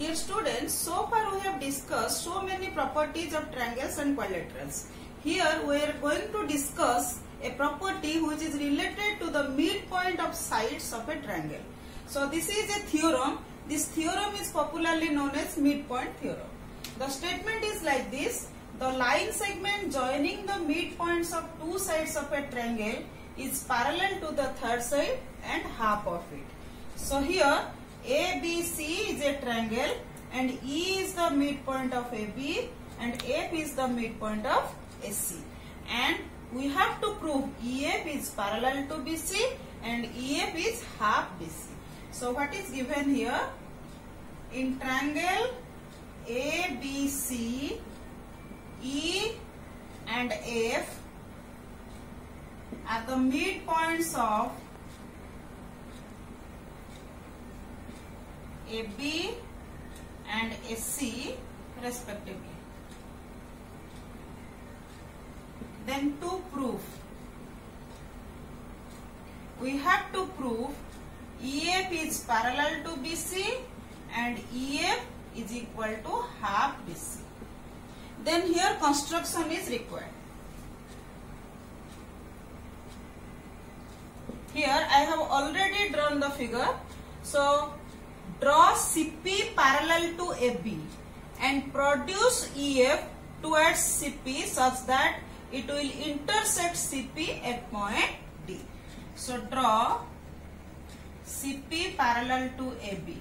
Dear students, so far we have discussed so many properties of triangles and quadrilaterals. Here we are going to discuss a property which is related to the midpoint of sides of a triangle. So this is a theorem. This theorem is popularly known as midpoint theorem. The statement is like this: the line segment joining the midpoints of two sides of a triangle is parallel to the third side and half of it. So here ABC is a triangle and E is the midpoint of AB and F is the midpoint of AC, and we have to prove EF is parallel to BC and EF is half BC. So what is given here? In triangle ABC, E and F are the midpoints of AB and AC respectively. Then to prove, we have to prove EF is parallel to BC and EF is equal to half BC. Then here construction is required. Here I have already drawn the figure. So draw CP parallel to AB and produce EF towards CP such that it will intersect CP at point D. So draw CP parallel to AB,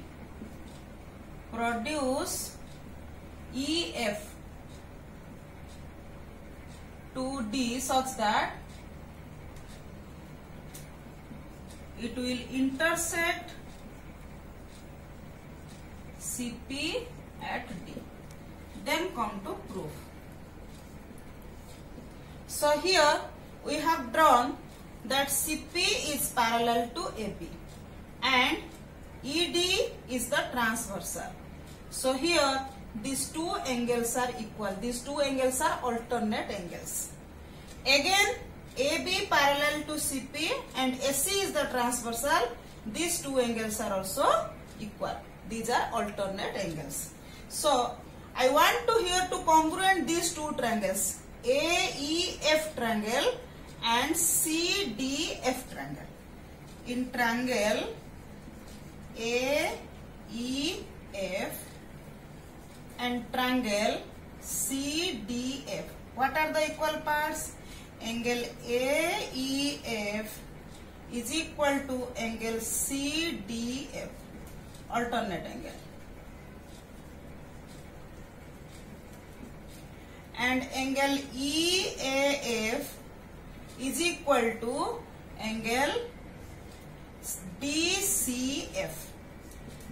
produce EF to D such that it will intersect CP at D. Then come to proof. So here we have drawn that CP is parallel to AB and ED is the transversal. So here these two angles are equal. These two angles are alternate angles. Again AB parallel to CP and AC is the transversal. These two angles are also equal. These are alternate angles. So I want to here to congruent these two triangles, AEF triangle and CDF triangle. In triangle AEF and triangle CDF, what are the equal parts? Angle AEF is equal to angle CDF, alternate angle, and angle EAF is equal to angle DCF.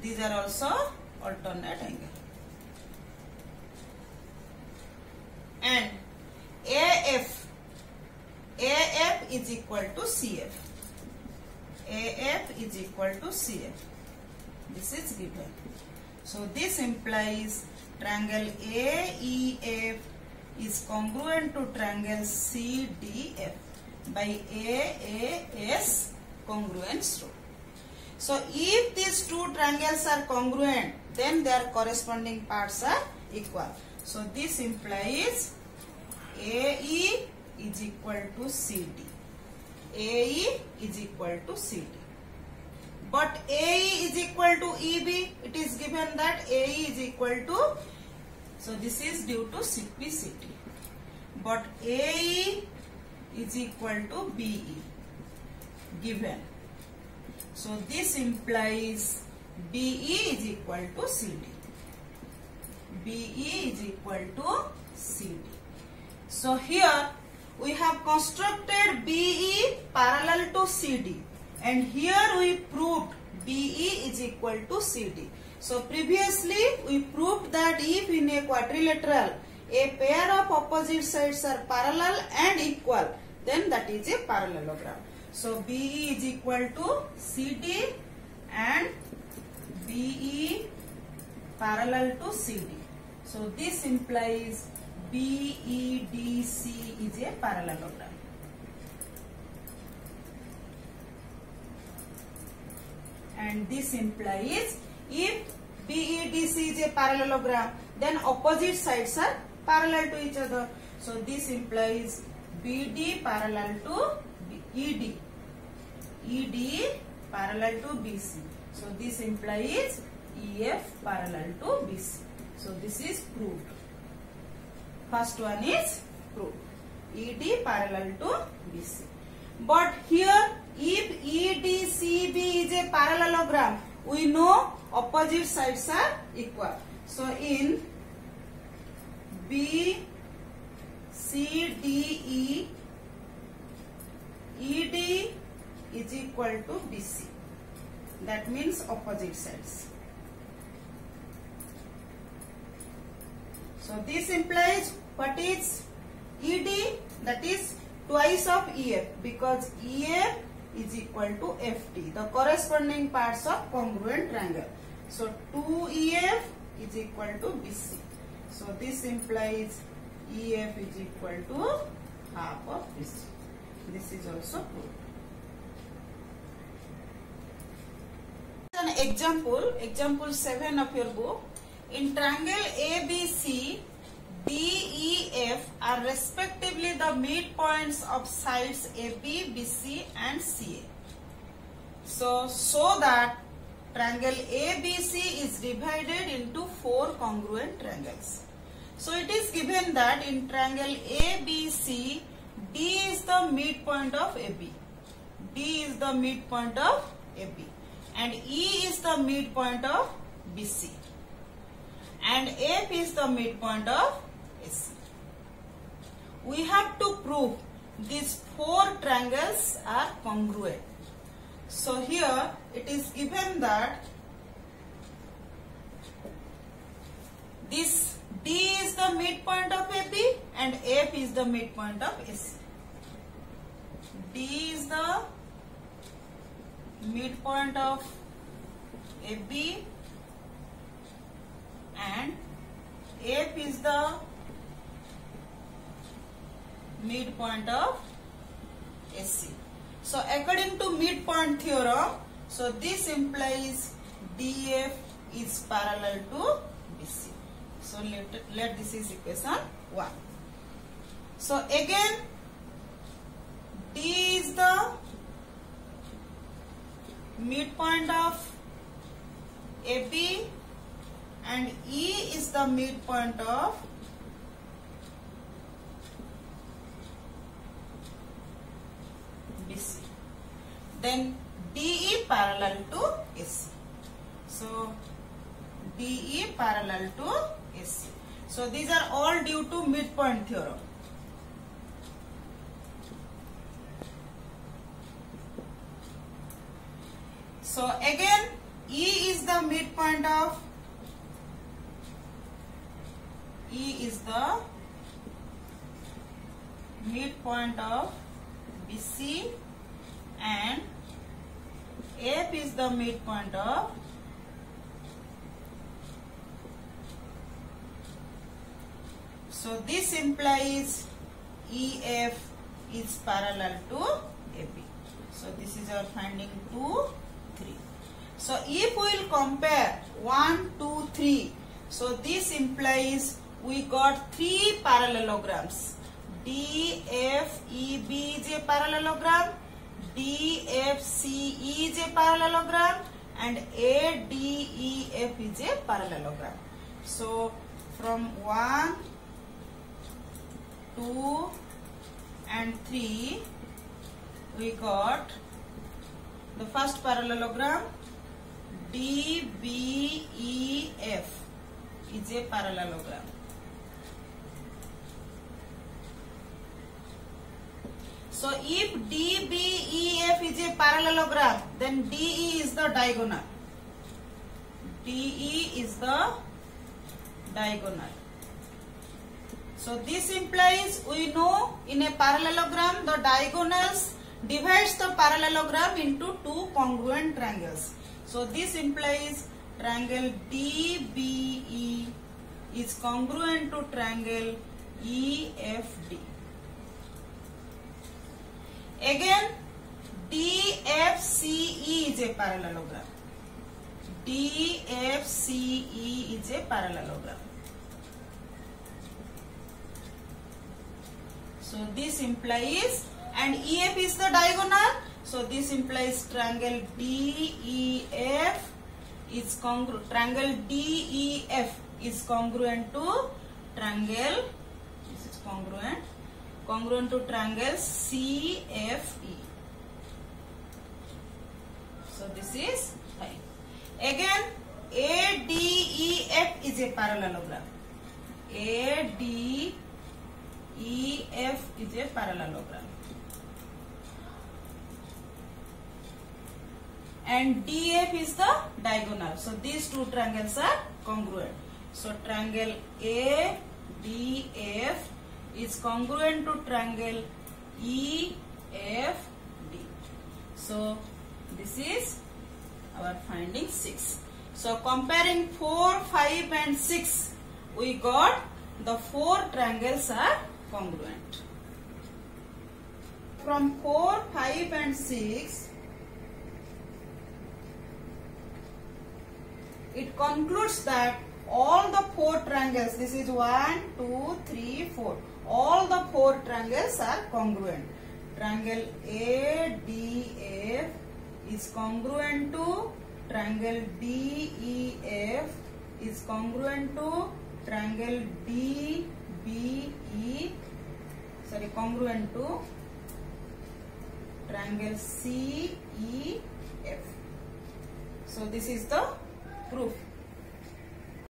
These are also alternate angle. And AF is equal to CF. AF is equal to CF. This is given. So this implies triangle AEF is congruent to triangle CDF by AAS congruence rule. So if these two triangles are congruent, then their corresponding parts are equal. So this implies AE is equal to CD. AE is equal to CD. But AE is equal to EB. It is given that AE is equal to, so this is due to simplicity. But AE is equal to BE given. So this implies BE is equal to CD. BE is equal to CD. So here we have constructed BE parallel to CD. And here we proved BE is equal to CD. So previously we proved that if in a quadrilateral a pair of opposite sides are parallel and equal, then that is a parallelogram. So BE is equal to CD and BE parallel to CD. So this implies BEDC is a parallelogram. And this implies if BED BDC is a parallelogram, then opposite sides are parallel to each other. So this implies BD parallel to ED, ED parallel to BC. So this implies EF parallel to BC. So this is proved. First one is proved. ED parallel to BC. But here, if EDCB is a parallelogram, we know opposite sides are equal. So in BCDE, ED is equal to BC. That means opposite sides. So this implies what is ED? That is twice of EF, because EF is equal to FT, the corresponding parts of congruent triangle. So 2EF is equal to BC. So this implies EF is equal to half of BC. This is also proved. An example 7 of your book. In triangle ABC, DEF are respectively the midpoints of sides AB, BC and CA. So that triangle ABC is divided into 4 congruent triangles. So it is given that in triangle ABC, D is the midpoint of AB. D is the midpoint of AB. And E is the midpoint of BC. And F is the midpoint of AC. We have to prove these 4 triangles are congruent. So here it is given that this D is the midpoint of AB and F is the midpoint of AC. D is the midpoint of AB and F is the midpoint of AC. So according to midpoint theorem, so this implies DF is parallel to BC. So let this is equation 1. So again, D is the midpoint of AB and E is the midpoint of BC. Then DE parallel to AC. So DE parallel to AC. So these are all due to midpoint theorem. So again, E is the midpoint of BC and F is the midpoint of so this implies EF is parallel to AB. So this is our finding 2, 3. So if we will compare 1, 2, 3, so this implies we got 3 parallelograms. DFEB is a parallelogram, DFCE is a parallelogram and ADEF is a parallelogram. So from 1, 2 and 3 we got the first parallelogram DBEF is a parallelogram. So if DBEF is a parallelogram, then DE is the diagonal. DE is the diagonal. So this implies we know in a parallelogram the diagonals divides the parallelogram into 2 congruent triangles. So this implies triangle DBE is congruent to triangle EFD. Again, DFCE is a parallelogram. DFCE is a parallelogram. So this implies, and EF is the diagonal. So this implies triangle DEF is congruent. Triangle DEF is congruent to triangle. This is congruent to triangle CFE. So this is fine. Again, ADEF is a parallelogram. ADEF is a parallelogram. And DF is the diagonal. So these two triangles are congruent. So triangle ADF is congruent to triangle EFD. So this is our finding 6. So comparing 4, 5 and 6, we got the 4 triangles are congruent. From 4, 5 and 6, it concludes that all the 4 triangles, this is 1, 2, 3, 4, all the 4 triangles are congruent. Triangle ADF is congruent to triangle DEF is congruent to triangle congruent to triangle CEF. So this is the proof.